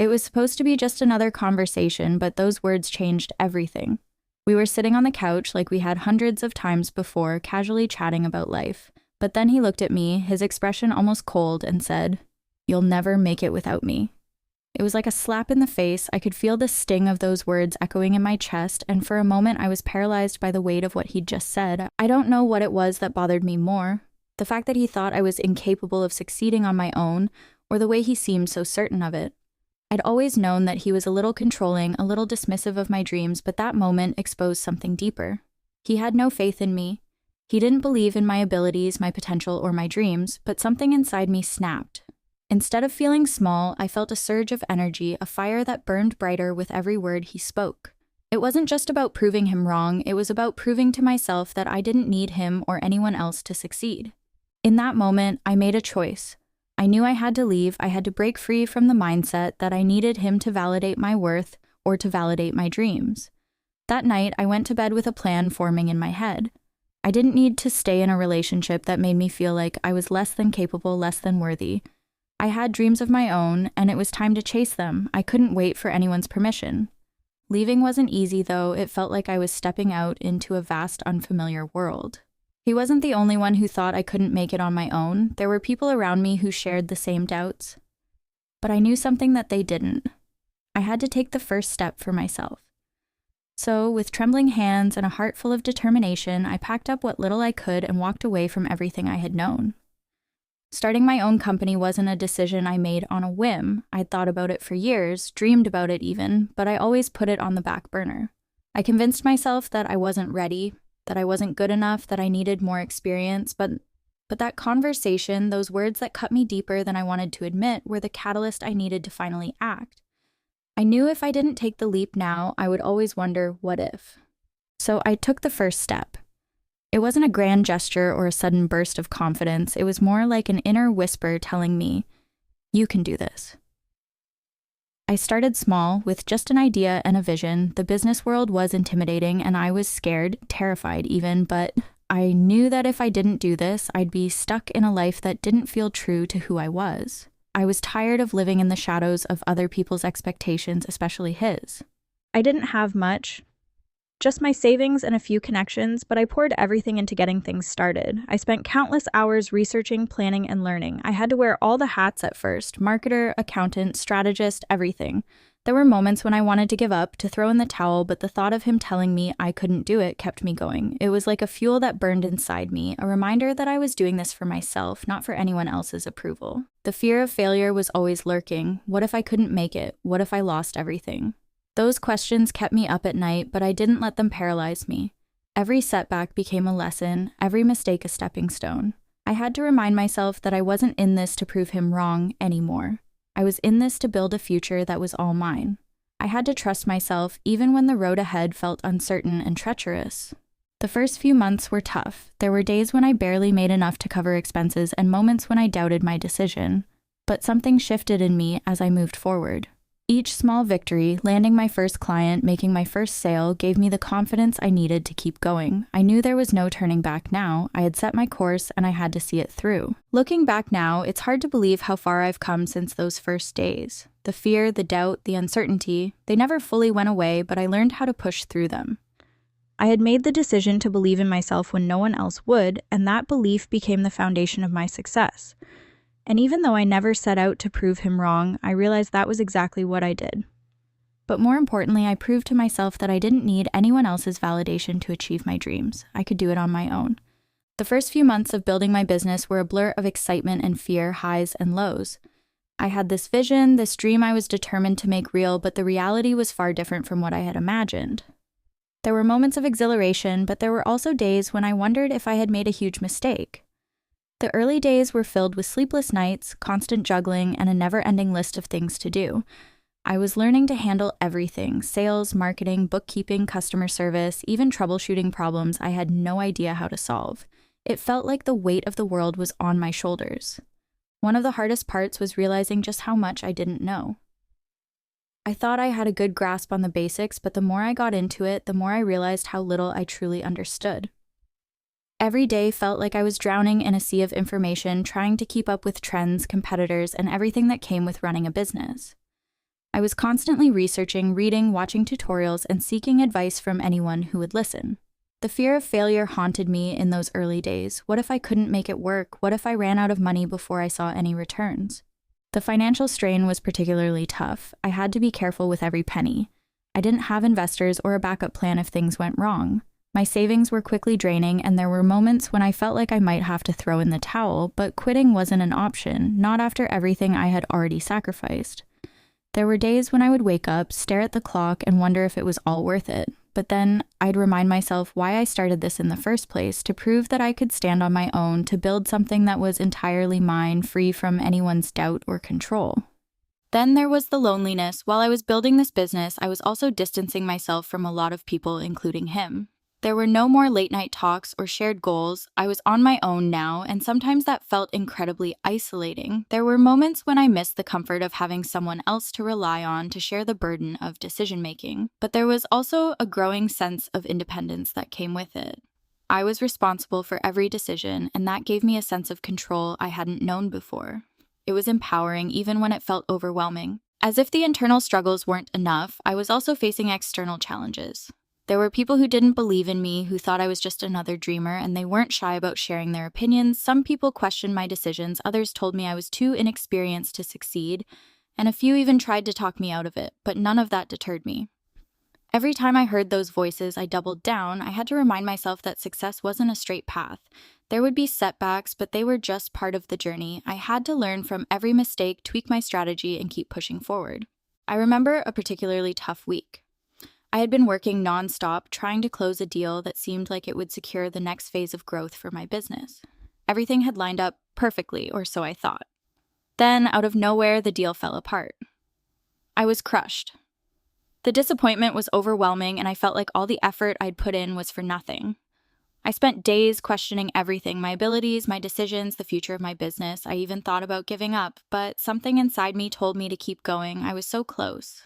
It was supposed to be just another conversation, but those words changed everything. We were sitting on the couch like we had hundreds of times before, casually chatting about life. But then he looked at me, his expression almost cold, and said, "You'll never make it without me." It was like a slap in the face. I could feel the sting of those words echoing in my chest, and for a moment I was paralyzed by the weight of what he'd just said. I don't know what it was that bothered me more. The fact that he thought I was incapable of succeeding on my own, or the way he seemed so certain of it. I'd always known that he was a little controlling, a little dismissive of my dreams, but that moment exposed something deeper. He had no faith in me. He didn't believe in my abilities, my potential, or my dreams, but something inside me snapped. Instead of feeling small, I felt a surge of energy, a fire that burned brighter with every word he spoke. It wasn't just about proving him wrong, it was about proving to myself that I didn't need him or anyone else to succeed. In that moment, I made a choice. I knew I had to leave. I had to break free from the mindset that I needed him to validate my worth or to validate my dreams. That night, I went to bed with a plan forming in my head. I didn't need to stay in a relationship that made me feel like I was less than capable, less than worthy. I had dreams of my own, and it was time to chase them. I couldn't wait for anyone's permission. Leaving wasn't easy, though. It felt like I was stepping out into a vast, unfamiliar world. He wasn't the only one who thought I couldn't make it on my own. There were people around me who shared the same doubts. But I knew something that they didn't. I had to take the first step for myself. So, with trembling hands and a heart full of determination, I packed up what little I could and walked away from everything I had known. Starting my own company wasn't a decision I made on a whim. I'd thought about it for years, dreamed about it even, but I always put it on the back burner. I convinced myself that I wasn't ready, that I wasn't good enough, that I needed more experience, but that conversation, those words that cut me deeper than I wanted to admit, were the catalyst I needed to finally act. I knew if I didn't take the leap now, I would always wonder, what if? So I took the first step. It wasn't a grand gesture or a sudden burst of confidence. It was more like an inner whisper telling me, "You can do this." I started small, with just an idea and a vision. The business world was intimidating, and I was scared, terrified even, but I knew that if I didn't do this, I'd be stuck in a life that didn't feel true to who I was. I was tired of living in the shadows of other people's expectations, especially his. I didn't have much. Just my savings and a few connections, but I poured everything into getting things started. I spent countless hours researching, planning, and learning. I had to wear all the hats at first: marketer, accountant, strategist, everything. There were moments when I wanted to give up, to throw in the towel, but the thought of him telling me I couldn't do it kept me going. It was like a fuel that burned inside me, a reminder that I was doing this for myself, not for anyone else's approval. The fear of failure was always lurking. What if I couldn't make it? What if I lost everything? Those questions kept me up at night, but I didn't let them paralyze me. Every setback became a lesson, every mistake a stepping stone. I had to remind myself that I wasn't in this to prove him wrong anymore. I was in this to build a future that was all mine. I had to trust myself even when the road ahead felt uncertain and treacherous. The first few months were tough. There were days when I barely made enough to cover expenses and moments when I doubted my decision. But something shifted in me as I moved forward. Each small victory, landing my first client, making my first sale, gave me the confidence I needed to keep going. I knew there was no turning back now. I had set my course and I had to see it through. Looking back now, it's hard to believe how far I've come since those first days. The fear, the doubt, the uncertainty, they never fully went away, but I learned how to push through them. I had made the decision to believe in myself when no one else would, and that belief became the foundation of my success. And even though I never set out to prove him wrong, I realized that was exactly what I did. But more importantly, I proved to myself that I didn't need anyone else's validation to achieve my dreams. I could do it on my own. The first few months of building my business were a blur of excitement and fear, highs and lows. I had this vision, this dream I was determined to make real, but the reality was far different from what I had imagined. There were moments of exhilaration, but there were also days when I wondered if I had made a huge mistake. The early days were filled with sleepless nights, constant juggling, and a never-ending list of things to do. I was learning to handle everything: sales, marketing, bookkeeping, customer service, even troubleshooting problems I had no idea how to solve. It felt like the weight of the world was on my shoulders. One of the hardest parts was realizing just how much I didn't know. I thought I had a good grasp on the basics, but the more I got into it, the more I realized how little I truly understood. Every day felt like I was drowning in a sea of information, trying to keep up with trends, competitors, and everything that came with running a business. I was constantly researching, reading, watching tutorials, and seeking advice from anyone who would listen. The fear of failure haunted me in those early days. What if I couldn't make it work? What if I ran out of money before I saw any returns? The financial strain was particularly tough. I had to be careful with every penny. I didn't have investors or a backup plan if things went wrong. My savings were quickly draining, and there were moments when I felt like I might have to throw in the towel, but quitting wasn't an option, not after everything I had already sacrificed. There were days when I would wake up, stare at the clock, and wonder if it was all worth it. But then I'd remind myself why I started this in the first place, to prove that I could stand on my own, to build something that was entirely mine, free from anyone's doubt or control. Then there was the loneliness. While I was building this business, I was also distancing myself from a lot of people, including him. There were no more late-night talks or shared goals. I was on my own now, and sometimes that felt incredibly isolating. There were moments when I missed the comfort of having someone else to rely on to share the burden of decision-making. But there was also a growing sense of independence that came with it. I was responsible for every decision, and that gave me a sense of control I hadn't known before. It was empowering, even when it felt overwhelming. As if the internal struggles weren't enough, I was also facing external challenges. There were people who didn't believe in me, who thought I was just another dreamer, and they weren't shy about sharing their opinions. Some people questioned my decisions, others told me I was too inexperienced to succeed, and a few even tried to talk me out of it, but none of that deterred me. Every time I heard those voices, I doubled down. I had to remind myself that success wasn't a straight path. There would be setbacks, but they were just part of the journey. I had to learn from every mistake, tweak my strategy, and keep pushing forward. I remember a particularly tough week. I had been working nonstop, trying to close a deal that seemed like it would secure the next phase of growth for my business. Everything had lined up perfectly, or so I thought. Then, out of nowhere, the deal fell apart. I was crushed. The disappointment was overwhelming, and I felt like all the effort I'd put in was for nothing. I spent days questioning everything, my abilities, my decisions, the future of my business. I even thought about giving up, but something inside me told me to keep going. I was so close.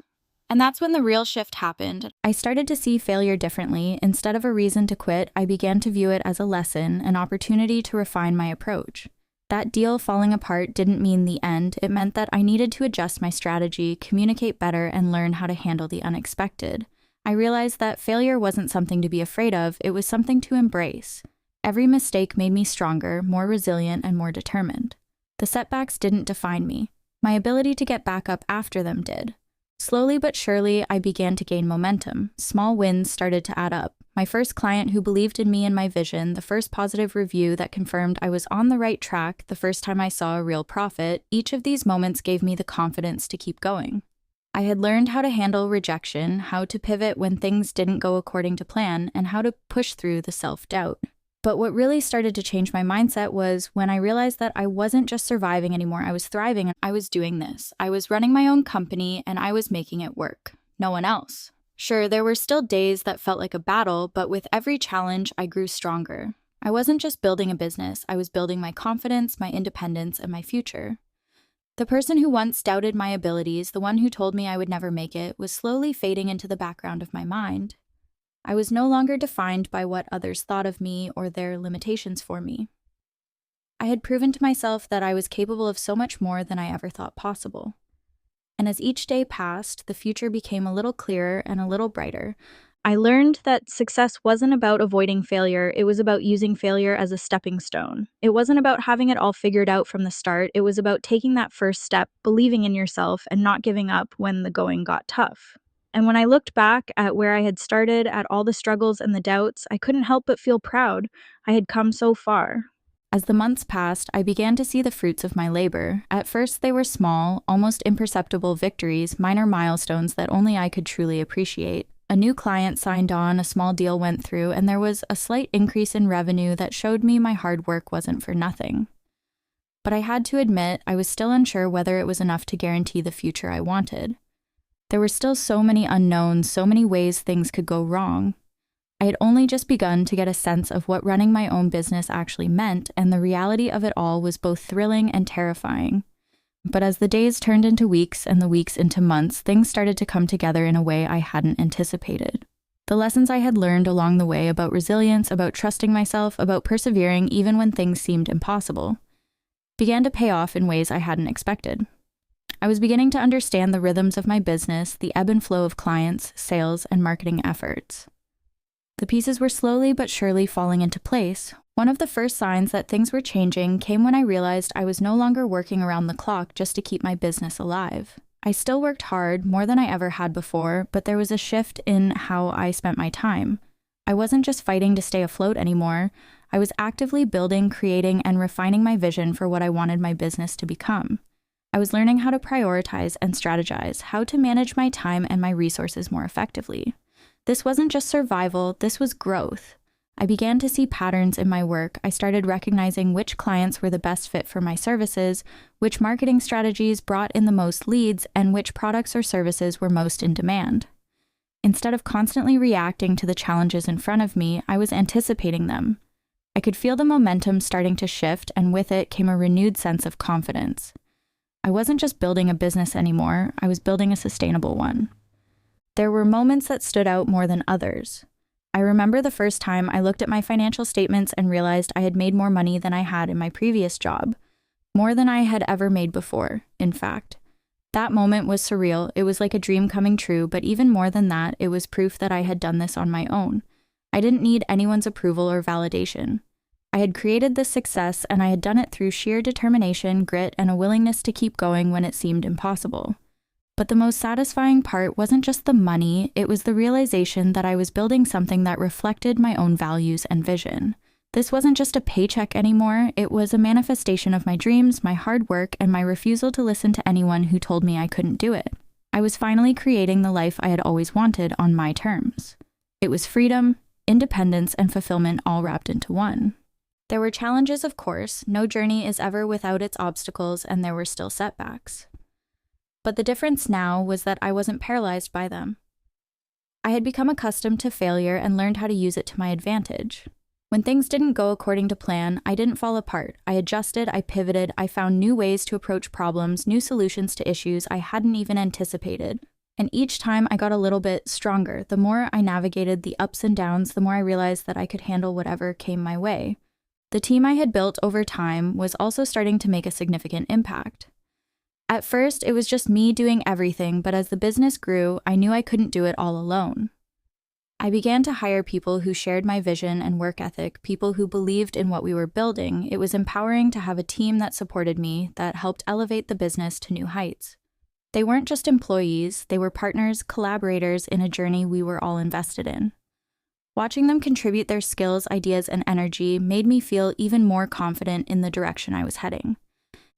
And that's when the real shift happened. I started to see failure differently. Instead of a reason to quit, I began to view it as a lesson, an opportunity to refine my approach. That deal falling apart didn't mean the end. It meant that I needed to adjust my strategy, communicate better, and learn how to handle the unexpected. I realized that failure wasn't something to be afraid of, it was something to embrace. Every mistake made me stronger, more resilient, and more determined. The setbacks didn't define me. My ability to get back up after them did. Slowly but surely, I began to gain momentum. Small wins started to add up. My first client who believed in me and my vision, the first positive review that confirmed I was on the right track, the first time I saw a real profit, each of these moments gave me the confidence to keep going. I had learned how to handle rejection, how to pivot when things didn't go according to plan, and how to push through the self-doubt. But what really started to change my mindset was when I realized that I wasn't just surviving anymore, I was thriving. I was doing this. I was running my own company, and I was making it work. No one else. Sure, there were still days that felt like a battle, but with every challenge, I grew stronger. I wasn't just building a business, I was building my confidence, my independence, and my future. The person who once doubted my abilities, the one who told me I would never make it, was slowly fading into the background of my mind. I was no longer defined by what others thought of me or their limitations for me. I had proven to myself that I was capable of so much more than I ever thought possible. And as each day passed, the future became a little clearer and a little brighter. I learned that success wasn't about avoiding failure, it was about using failure as a stepping stone. It wasn't about having it all figured out from the start, it was about taking that first step, believing in yourself, and not giving up when the going got tough. And when I looked back at where I had started, at all the struggles and the doubts, I couldn't help but feel proud. I had come so far. As the months passed, I began to see the fruits of my labor. At first, they were small, almost imperceptible victories, minor milestones that only I could truly appreciate. A new client signed on, a small deal went through, and there was a slight increase in revenue that showed me my hard work wasn't for nothing. But I had to admit, I was still unsure whether it was enough to guarantee the future I wanted. There were still so many unknowns, so many ways things could go wrong. I had only just begun to get a sense of what running my own business actually meant, and the reality of it all was both thrilling and terrifying. But as the days turned into weeks and the weeks into months, things started to come together in a way I hadn't anticipated. The lessons I had learned along the way about resilience, about trusting myself, about persevering even when things seemed impossible, began to pay off in ways I hadn't expected. I was beginning to understand the rhythms of my business, the ebb and flow of clients, sales, and marketing efforts. The pieces were slowly but surely falling into place. One of the first signs that things were changing came when I realized I was no longer working around the clock just to keep my business alive. I still worked hard, more than I ever had before, but there was a shift in how I spent my time. I wasn't just fighting to stay afloat anymore. I was actively building, creating, and refining my vision for what I wanted my business to become. I was learning how to prioritize and strategize, how to manage my time and my resources more effectively. This wasn't just survival, this was growth. I began to see patterns in my work. I started recognizing which clients were the best fit for my services, which marketing strategies brought in the most leads, and which products or services were most in demand. Instead of constantly reacting to the challenges in front of me, I was anticipating them. I could feel the momentum starting to shift, and with it came a renewed sense of confidence. I wasn't just building a business anymore, I was building a sustainable one. There were moments that stood out more than others. I remember the first time I looked at my financial statements and realized I had made more money than I had in my previous job. More than I had ever made before, in fact. That moment was surreal. It was like a dream coming true, but even more than that, it was proof that I had done this on my own. I didn't need anyone's approval or validation. I had created this success, and I had done it through sheer determination, grit, and a willingness to keep going when it seemed impossible. But the most satisfying part wasn't just the money, it was the realization that I was building something that reflected my own values and vision. This wasn't just a paycheck anymore, it was a manifestation of my dreams, my hard work, and my refusal to listen to anyone who told me I couldn't do it. I was finally creating the life I had always wanted on my terms. It was freedom, independence, and fulfillment all wrapped into one. There were challenges, of course. No journey is ever without its obstacles, and there were still setbacks. But the difference now was that I wasn't paralyzed by them. I had become accustomed to failure and learned how to use it to my advantage. When things didn't go according to plan, I didn't fall apart. I adjusted, I pivoted, I found new ways to approach problems, new solutions to issues I hadn't even anticipated. And each time I got a little bit stronger. The more I navigated the ups and downs, the more I realized that I could handle whatever came my way. The team I had built over time was also starting to make a significant impact. At first, it was just me doing everything, but as the business grew, I knew I couldn't do it all alone. I began to hire people who shared my vision and work ethic, people who believed in what we were building. It was empowering to have a team that supported me, that helped elevate the business to new heights. They weren't just employees, they were partners, collaborators in a journey we were all invested in. Watching them contribute their skills, ideas, and energy made me feel even more confident in the direction I was heading.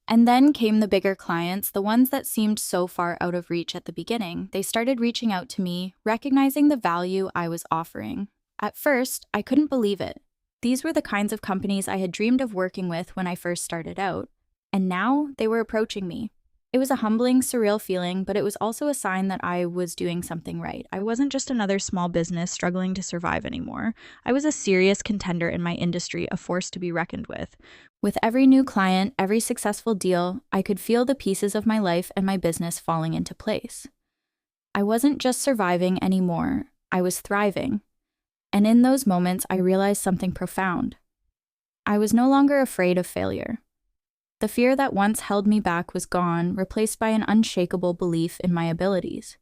And then came the bigger clients, the ones that seemed so far out of reach at the beginning. They started reaching out to me, recognizing the value I was offering. At first, I couldn't believe it. These were the kinds of companies I had dreamed of working with when I first started out. And now they were approaching me. It was a humbling, surreal feeling, but it was also a sign that I was doing something right. I wasn't just another small business struggling to survive anymore. I was a serious contender in my industry, a force to be reckoned with. With every new client, every successful deal, I could feel the pieces of my life and my business falling into place. I wasn't just surviving anymore, I was thriving. And in those moments, I realized something profound. I was no longer afraid of failure. The fear that once held me back was gone, replaced by an unshakable belief in my abilities.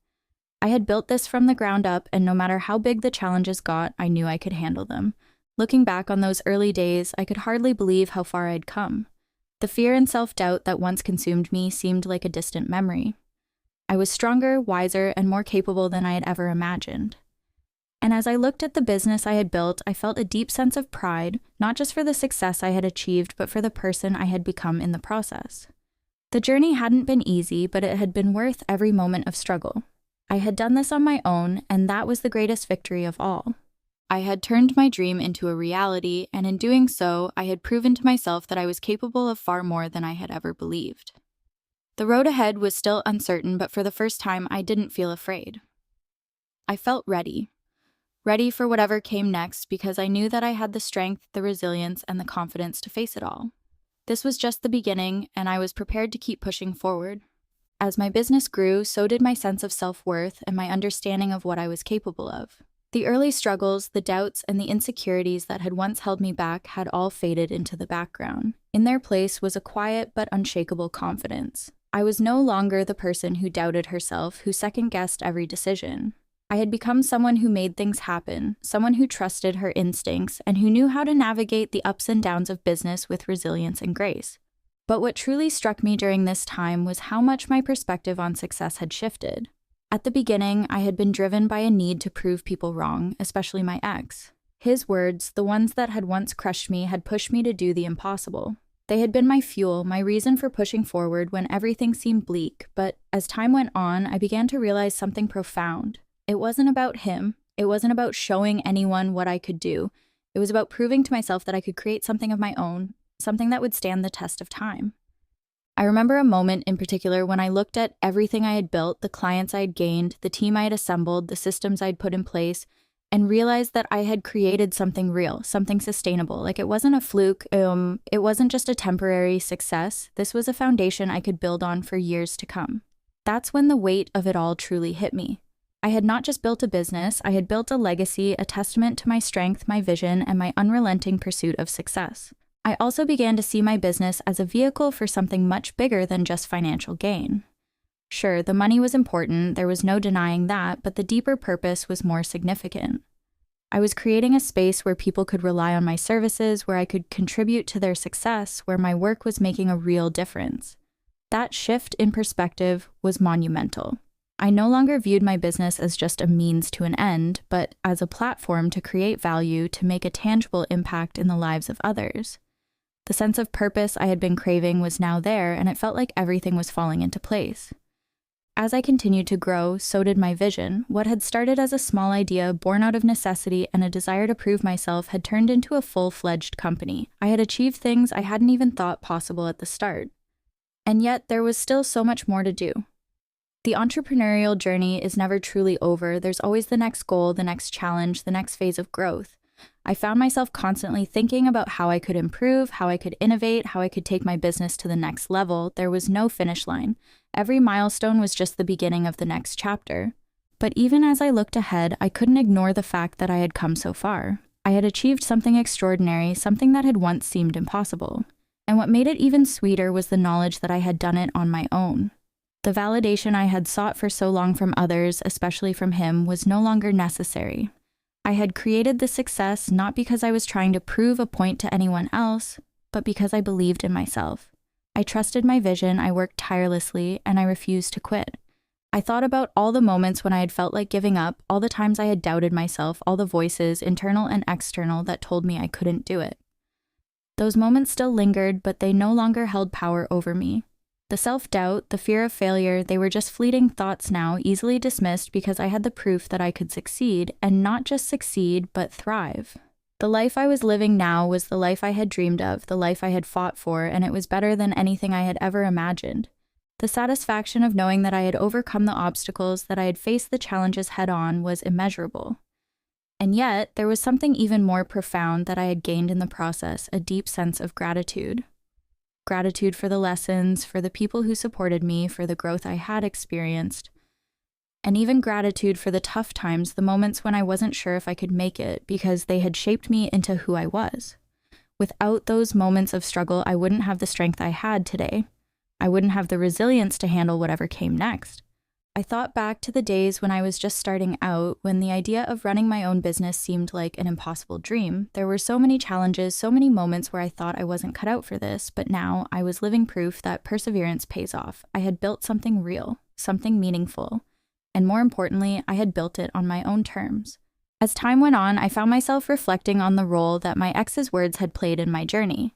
I had built this from the ground up, and no matter how big the challenges got, I knew I could handle them. Looking back on those early days, I could hardly believe how far I'd come. The fear and self-doubt that once consumed me seemed like a distant memory. I was stronger, wiser, and more capable than I had ever imagined. And as I looked at the business I had built, I felt a deep sense of pride, not just for the success I had achieved, but for the person I had become in the process. The journey hadn't been easy, but it had been worth every moment of struggle. I had done this on my own, and that was the greatest victory of all. I had turned my dream into a reality, and in doing so, I had proven to myself that I was capable of far more than I had ever believed. The road ahead was still uncertain, but for the first time, I didn't feel afraid. I felt ready. Ready for whatever came next because I knew that I had the strength, the resilience, and the confidence to face it all. This was just the beginning, and I was prepared to keep pushing forward. As my business grew, so did my sense of self-worth and my understanding of what I was capable of. The early struggles, the doubts, and the insecurities that had once held me back had all faded into the background. In their place was a quiet but unshakable confidence. I was no longer the person who doubted herself, who second-guessed every decision. I had become someone who made things happen, someone who trusted her instincts, and who knew how to navigate the ups and downs of business with resilience and grace. But what truly struck me during this time was how much my perspective on success had shifted. At the beginning, I had been driven by a need to prove people wrong, especially my ex. His words, the ones that had once crushed me, had pushed me to do the impossible. They had been my fuel, my reason for pushing forward when everything seemed bleak, but as time went on, I began to realize something profound. It wasn't about him. It wasn't about showing anyone what I could do. It was about proving to myself that I could create something of my own, something that would stand the test of time. I remember a moment in particular when I looked at everything I had built, the clients I had gained, the team I had assembled, the systems I'd put in place, and realized that I had created something real, something sustainable. Like it wasn't a fluke, it wasn't just a temporary success. This was a foundation I could build on for years to come. That's when the weight of it all truly hit me. I had not just built a business, I had built a legacy, a testament to my strength, my vision, and my unrelenting pursuit of success. I also began to see my business as a vehicle for something much bigger than just financial gain. Sure, the money was important, there was no denying that, but the deeper purpose was more significant. I was creating a space where people could rely on my services, where I could contribute to their success, where my work was making a real difference. That shift in perspective was monumental. I no longer viewed my business as just a means to an end, but as a platform to create value, to make a tangible impact in the lives of others. The sense of purpose I had been craving was now there, and it felt like everything was falling into place. As I continued to grow, so did my vision. What had started as a small idea born out of necessity and a desire to prove myself had turned into a full-fledged company. I had achieved things I hadn't even thought possible at the start. And yet, there was still so much more to do. The entrepreneurial journey is never truly over. There's always the next goal, the next challenge, the next phase of growth. I found myself constantly thinking about how I could improve, how I could innovate, how I could take my business to the next level. There was no finish line. Every milestone was just the beginning of the next chapter. But even as I looked ahead, I couldn't ignore the fact that I had come so far. I had achieved something extraordinary, something that had once seemed impossible. And what made it even sweeter was the knowledge that I had done it on my own. The validation I had sought for so long from others, especially from him, was no longer necessary. I had created the success not because I was trying to prove a point to anyone else, but because I believed in myself. I trusted my vision, I worked tirelessly, and I refused to quit. I thought about all the moments when I had felt like giving up, all the times I had doubted myself, all the voices, internal and external, that told me I couldn't do it. Those moments still lingered, but they no longer held power over me. The self-doubt, the fear of failure, they were just fleeting thoughts now, easily dismissed because I had the proof that I could succeed, and not just succeed, but thrive. The life I was living now was the life I had dreamed of, the life I had fought for, and it was better than anything I had ever imagined. The satisfaction of knowing that I had overcome the obstacles, that I had faced the challenges head-on, was immeasurable. And yet, there was something even more profound that I had gained in the process, a deep sense of gratitude. Gratitude for the lessons, for the people who supported me, for the growth I had experienced, and even gratitude for the tough times, the moments when I wasn't sure if I could make it, because they had shaped me into who I was. Without those moments of struggle, I wouldn't have the strength I had today. I wouldn't have the resilience to handle whatever came next. I thought back to the days when I was just starting out, when the idea of running my own business seemed like an impossible dream. There were so many challenges, so many moments where I thought I wasn't cut out for this, but now I was living proof that perseverance pays off. I had built something real, something meaningful, and more importantly, I had built it on my own terms. As time went on, I found myself reflecting on the role that my ex's words had played in my journey.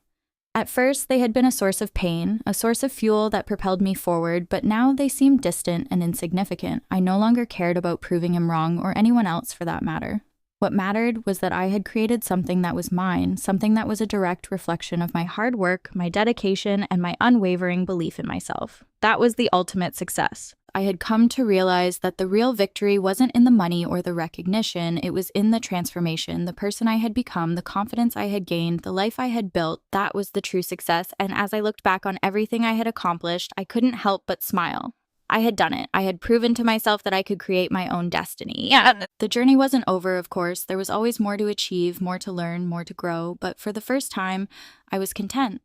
At first, they had been a source of pain, a source of fuel that propelled me forward, but now they seemed distant and insignificant. I no longer cared about proving him wrong, or anyone else for that matter. What mattered was that I had created something that was mine, something that was a direct reflection of my hard work, my dedication, and my unwavering belief in myself. That was the ultimate success. I had come to realize that the real victory wasn't in the money or the recognition, it was in the transformation, the person I had become, the confidence I had gained, the life I had built. That was the true success, and as I looked back on everything I had accomplished, I couldn't help but smile. I had done it. I had proven to myself that I could create my own destiny. The journey wasn't over, of course. There was always more to achieve, more to learn, more to grow, but for the first time, I was content.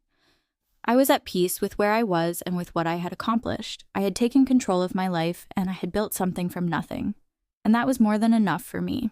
I was at peace with where I was and with what I had accomplished. I had taken control of my life, and I had built something from nothing. And that was more than enough for me.